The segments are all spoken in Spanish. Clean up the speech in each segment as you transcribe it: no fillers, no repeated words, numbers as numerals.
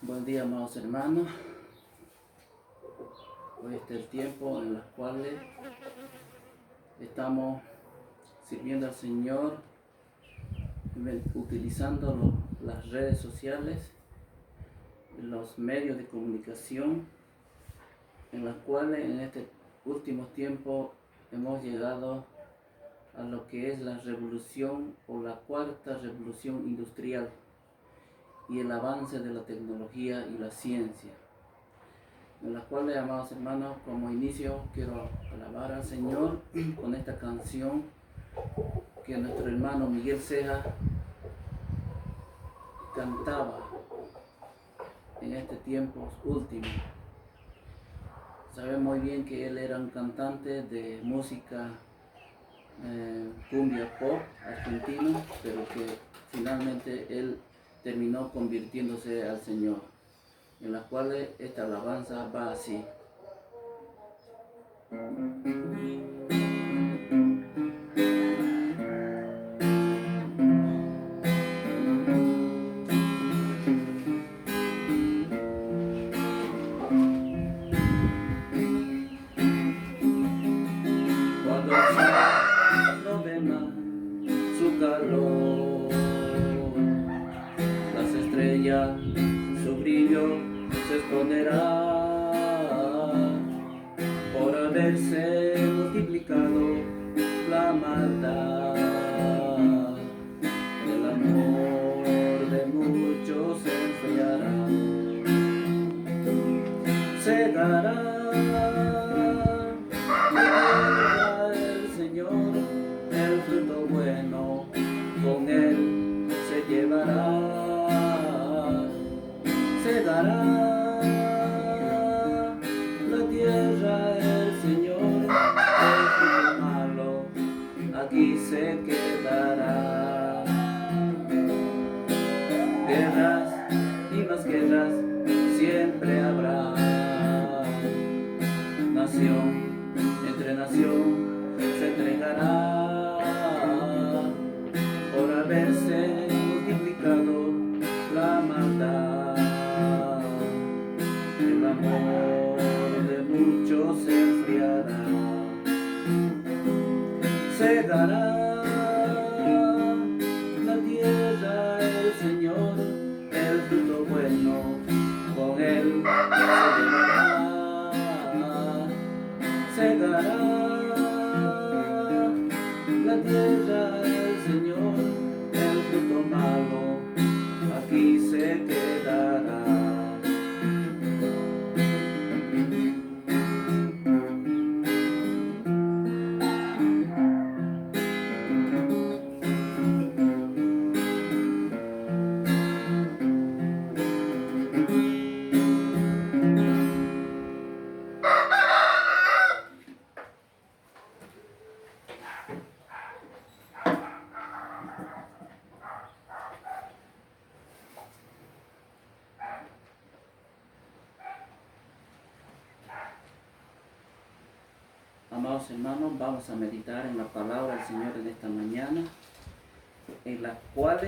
Buen día, amados hermanos. Hoy es el tiempo en el cual estamos sirviendo al Señor, utilizando las redes sociales, los medios de comunicación, en las cuales en este último tiempo hemos llegado a lo que es la revolución o la cuarta revolución industrial y el avance de la tecnología y la ciencia, en las cuales, amados hermanos, como inicio quiero alabar al Señor con esta canción que nuestro hermano Miguel Ceja cantaba en este tiempo último. Sabemos muy bien que él era un cantante de música cumbia pop argentino, pero que finalmente él terminó convirtiéndose al Señor, en las cuales esta alabanza va así. Cuando el sol no ve más su calor, las estrellas, su brillo se esconderá por haberse multiplicado la maldad. El amor de muchos se enfriará, cegará el Señor, el fruto bueno con él se llevará, cegará la tierra el Señor, el fruto malo aquí se quedará. Guerras y más guerras siempre habrá, nación entre nación se entregará por haberse multiplicado la maldad. El amor de muchos se enfriará, cegará la tierra el Señor, el fruto bueno con él se llevará, cegará la tierra el Señor, el fruto malo aquí se quedará. Amados hermanos, vamos a meditar en la palabra del Señor en esta mañana, en la cual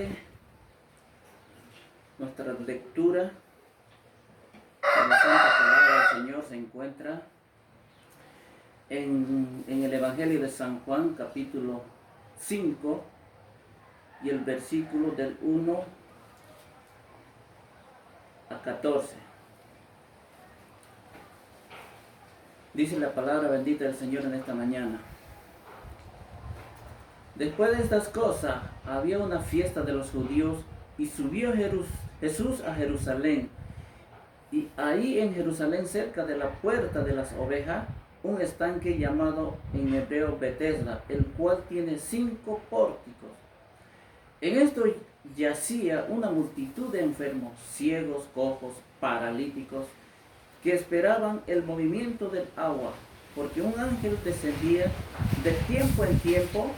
nuestra lectura de la Santa Palabra del Señor se encuentra en el Evangelio de San Juan, capítulo 5, y el versículo del 1 a 14. Dice la palabra bendita del Señor en esta mañana. Después de estas cosas, había una fiesta de los judíos y subió Jesús a Jerusalén. Y ahí en Jerusalén, cerca de la puerta de las ovejas, un estanque llamado en hebreo Betesda, el cual tiene 5 pórticos. En esto yacía una multitud de enfermos, ciegos, cojos, paralíticos, que esperaban el movimiento del agua, porque un ángel descendía de tiempo en tiempo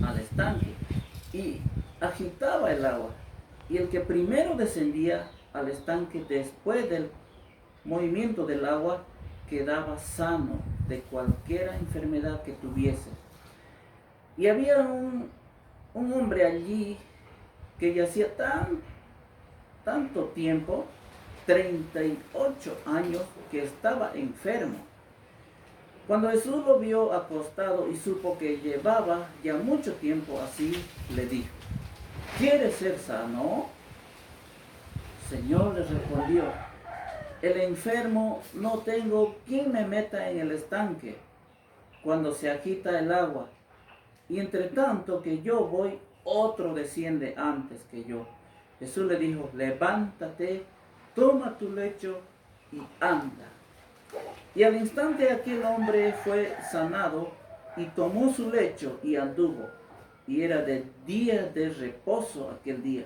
al estanque y agitaba el agua, y el que primero descendía al estanque después del movimiento del agua quedaba sano de cualquier enfermedad que tuviese. Y había un hombre allí que yacía tanto tiempo, 38 años, que estaba enfermo. Cuando Jesús lo vio acostado y supo que llevaba ya mucho tiempo así, le dijo: ¿quieres ser sano? Señor, le respondió: el enfermo no tengo quien me meta en el estanque cuando se agita el agua, y entre tanto que yo voy, otro desciende antes que yo. Jesús le dijo: levántate, toma tu lecho y anda. Y al instante aquel hombre fue sanado y tomó su lecho y anduvo. Y era de día de reposo aquel día.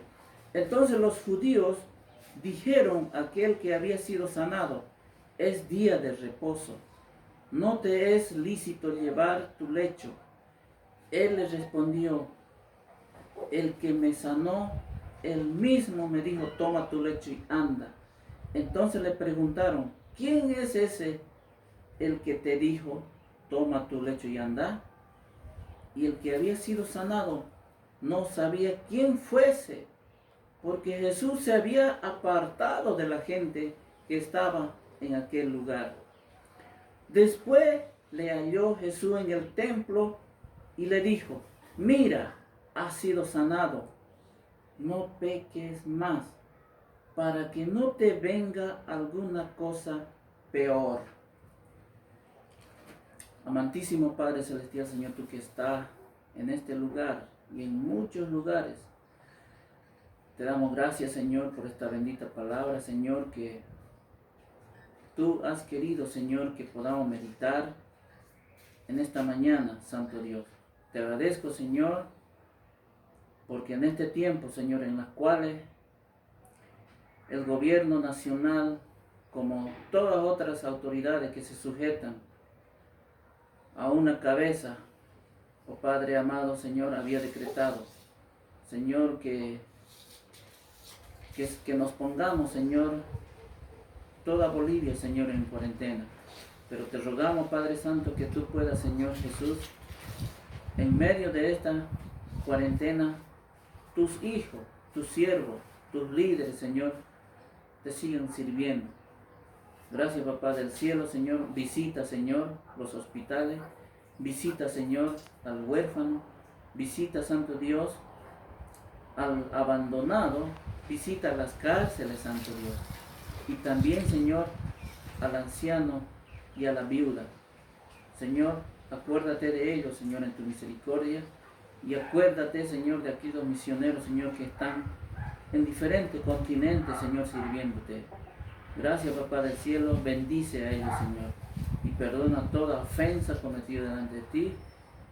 Entonces los judíos dijeron a aquel que había sido sanado: es día de reposo, no te es lícito llevar tu lecho. Él les respondió: el que me sanó, él mismo me dijo: toma tu lecho y anda. Entonces le preguntaron: ¿quién es ese el que te dijo: toma tu lecho y anda? Y el que había sido sanado no sabía quién fuese, porque Jesús se había apartado de la gente que estaba en aquel lugar. Después le halló Jesús en el templo y le dijo: mira, has sido sanado, no peques más, para que no te venga alguna cosa peor. Amantísimo Padre Celestial, Señor, tú que estás en este lugar y en muchos lugares, te damos gracias, Señor, por esta bendita palabra, Señor, que tú has querido, Señor, que podamos meditar en esta mañana, Santo Dios. Te agradezco, Señor, porque en este tiempo, Señor, en los cuales el gobierno nacional, como todas otras autoridades que se sujetan a una cabeza, oh Padre amado, Señor, había decretado, Señor, que nos pongamos, Señor, toda Bolivia, Señor, en cuarentena. Pero te rogamos, Padre Santo, que tú puedas, Señor Jesús, en medio de esta cuarentena, tus hijos, tus siervos, tus líderes, Señor, te sigan sirviendo. Gracias, Papá del cielo, Señor. Visita, Señor, los hospitales. Visita, Señor, al huérfano. Visita, Santo Dios, al abandonado. Visita las cárceles, Santo Dios. Y también, Señor, al anciano y a la viuda. Señor, acuérdate de ellos, Señor, en tu misericordia. Y acuérdate, Señor, de aquellos misioneros, Señor, que están en diferentes continentes, Señor, sirviéndote. Gracias, Papá del cielo, bendice a ellos, Señor, y perdona toda ofensa cometida delante de ti.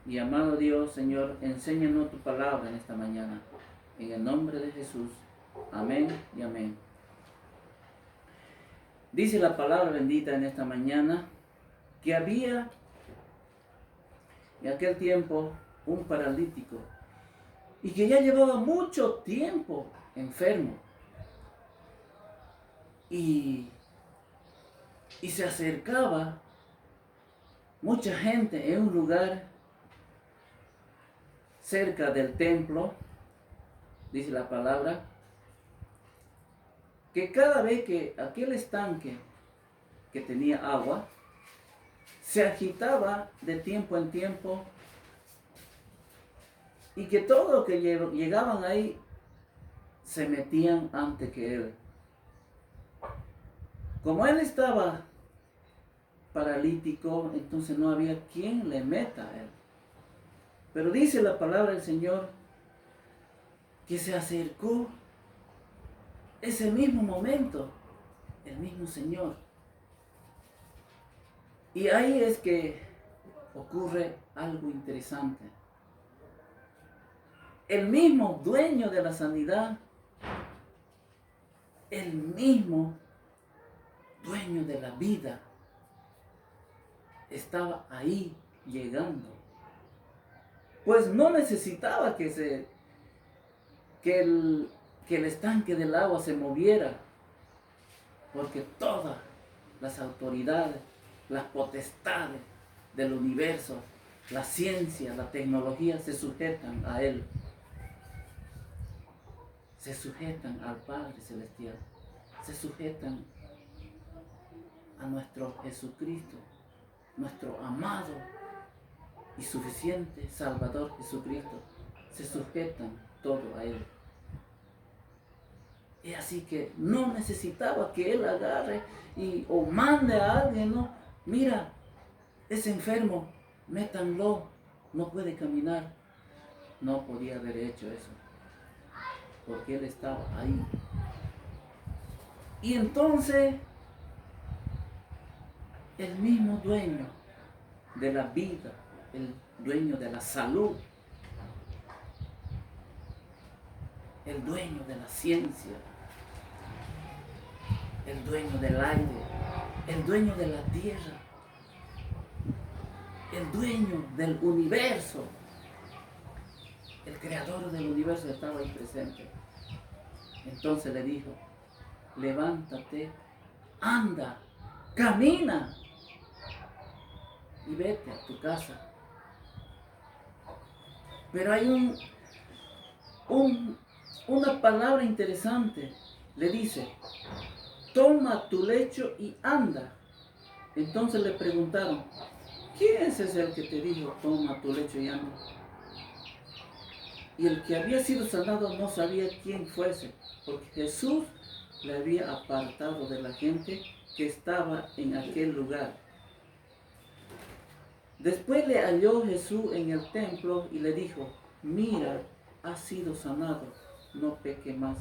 Y amado Dios, Señor, enséñanos tu palabra en esta mañana. En el nombre de Jesús. Amén y amén. Dice la palabra bendita en esta mañana que había en aquel tiempo un paralítico y que ya llevaba mucho tiempo enfermo. Y se acercaba mucha gente en un lugar cerca del templo, dice la palabra, que cada vez que aquel estanque que tenía agua se agitaba de tiempo en tiempo, y que todos los que llegaban ahí se metían antes que él. Como él estaba paralítico, entonces no había quien le meta a él. Pero dice la palabra del Señor que se acercó ese mismo momento el mismo Señor. Y ahí es que ocurre algo interesante. El mismo dueño de la sanidad, el mismo dueño de la vida, estaba ahí llegando. Pues no necesitaba que el estanque del agua se moviera, porque todas las autoridades, las potestades del universo, la ciencia, la tecnología se sujetan a él. se sujetan al Padre Celestial, se sujetan a nuestro Jesucristo, nuestro amado y suficiente Salvador Jesucristo, se sujetan todo a Él. Y así que no necesitaba que Él agarre o mande a alguien, no, mira, es enfermo, métanlo, no puede caminar. No podía haber hecho eso, porque Él estaba ahí. Y entonces, el mismo dueño de la vida, el dueño de la salud, el dueño de la ciencia, el dueño del aire, el dueño de la tierra, el dueño del universo, el creador del universo estaba ahí presente. Entonces le dijo, levántate, anda, camina y vete a tu casa. Pero hay una palabra interesante. Le dice, toma tu lecho y anda. Entonces le preguntaron, ¿quién es ese el que te dijo, toma tu lecho y anda? Y el que había sido sanado no sabía quién fuese, porque Jesús le había apartado de la gente que estaba en aquel lugar. Después le halló Jesús en el templo y le dijo, mira, has sido sanado, no peque más,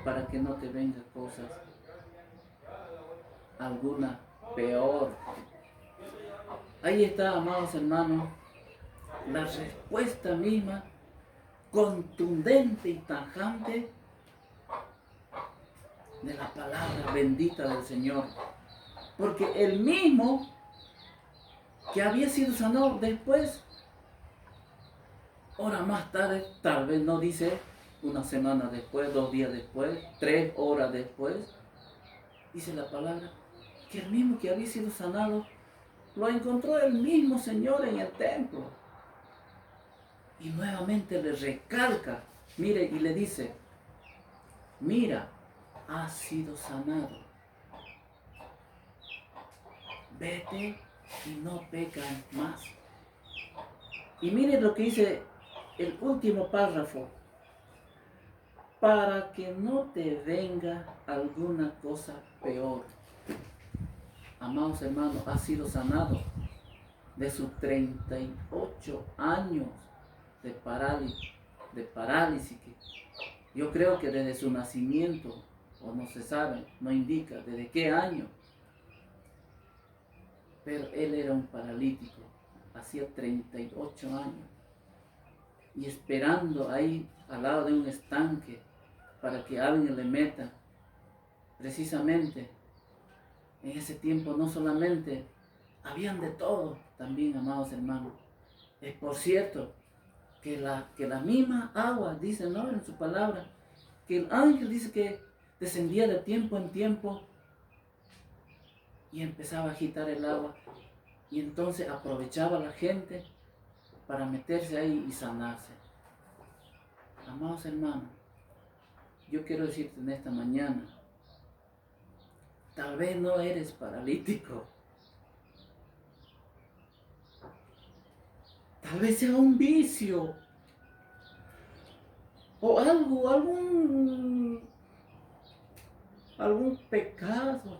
para que no te venga cosas alguna peor. Ahí está, amados hermanos, la respuesta misma, contundente y tajante de la palabra bendita del Señor. Porque el mismo que había sido sanado después, hora más tarde, tal vez no dice una semana después, 2 días después, 3 horas después, dice la palabra que el mismo que había sido sanado lo encontró el mismo Señor en el templo. Y nuevamente le recalca, mire, y le dice, mira, has sido sanado. Vete y no pecan más. Y mire lo que dice el último párrafo. Para que no te venga alguna cosa peor. Amados hermanos, ha sido sanado de sus 38 años de parálisis, que yo creo que desde su nacimiento, o no se sabe, no indica desde qué año, pero él era un paralítico, hacía 38 años, y esperando ahí al lado de un estanque para que alguien le meta. Precisamente en ese tiempo no solamente habían de todo, también, amados hermanos. Es por cierto que la misma agua, dice, ¿no?, en su palabra, que el ángel dice que descendía de tiempo en tiempo y empezaba a agitar el agua, y entonces aprovechaba la gente para meterse ahí y sanarse. Amados hermanos, yo quiero decirte en esta mañana, tal vez no eres paralítico, tal vez sea un vicio o algún pecado,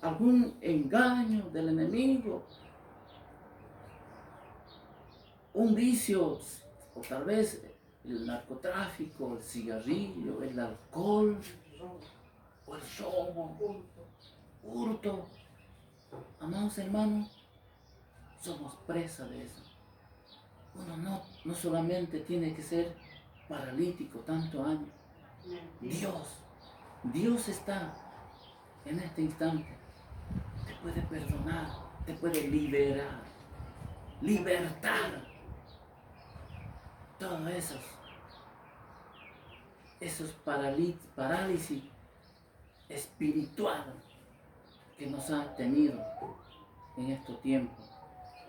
algún engaño del enemigo, un vicio, o tal vez el narcotráfico, el cigarrillo, el alcohol, o el robo, hurto. Amados hermanos, somos presa de eso. Uno no solamente tiene que ser paralítico tantos años. Dios está en este instante. Te puede perdonar, te puede libertar. Todos esos parálisis espiritual que nos ha tenido en estos tiempos.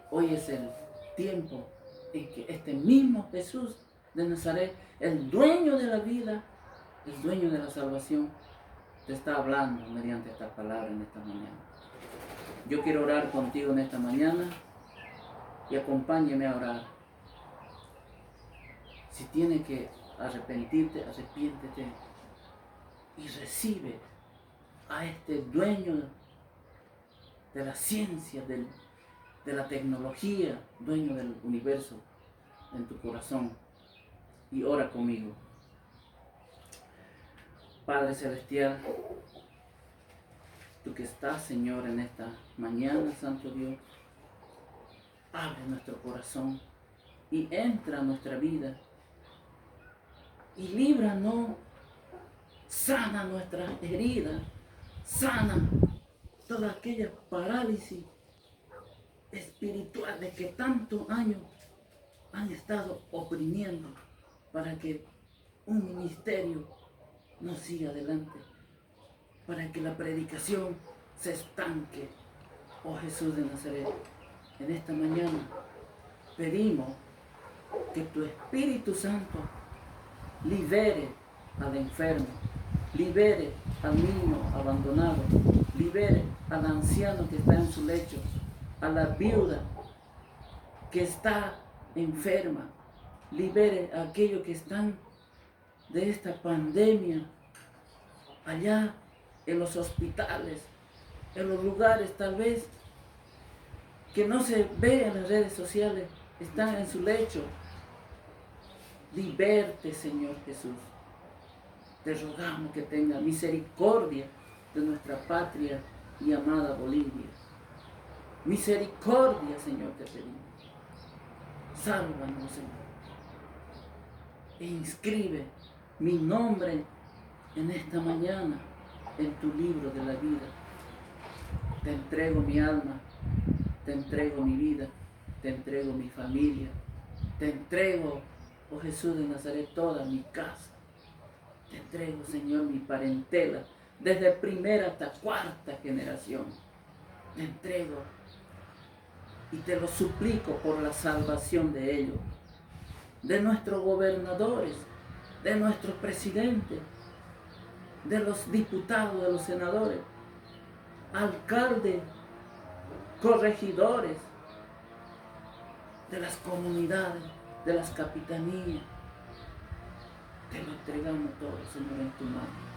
Hoy es el tiempo en que este mismo Jesús de Nazaret, el dueño de la vida, el dueño de la salvación, te está hablando mediante esta palabra en esta mañana. Yo quiero orar contigo en esta mañana y acompáñeme a orar. Si tienes que arrepentirte, arrepiéntete y recibe a este dueño de la ciencia, de la tecnología, dueño del universo en tu corazón, y ora conmigo. Padre Celestial, tú que estás, Señor, en esta mañana, Santo Dios, abre nuestro corazón y entra a nuestra vida y líbranos, sana nuestras heridas, sana todas aquellas parálisis espirituales que tantos años han estado oprimiendo para que un ministerio no siga adelante, para que la predicación se estanque. Oh Jesús de Nazaret, en esta mañana pedimos que tu Espíritu Santo libere al enfermo, libere al niño abandonado, libere al anciano que está en su lecho, a la viuda que está enferma, libere a aquellos que están de esta pandemia allá en los hospitales, en los lugares tal vez que no se ve en las redes sociales, están en su lecho. Liberte, Señor Jesús. Te rogamos que tenga misericordia de nuestra patria y amada Bolivia. Misericordia, Señor, te pedimos. Sálvanos, Señor. E inscribe mi nombre en esta mañana en tu libro de la vida. Te entrego mi alma, te entrego mi vida, te entrego mi familia, te entrego, oh Jesús de Nazaret, toda mi casa. Te entrego, Señor, mi parentela, desde primera hasta cuarta generación. Te entrego y te lo suplico por la salvación de ellos, de nuestros gobernadores, de nuestros presidentes, de los diputados, de los senadores, alcaldes, corregidores, de las comunidades, de las capitanías. Te lo entregamos todo, Señor, en tu mano.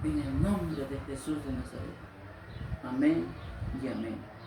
En el nombre de Jesús de Nazaret. Amén y amén.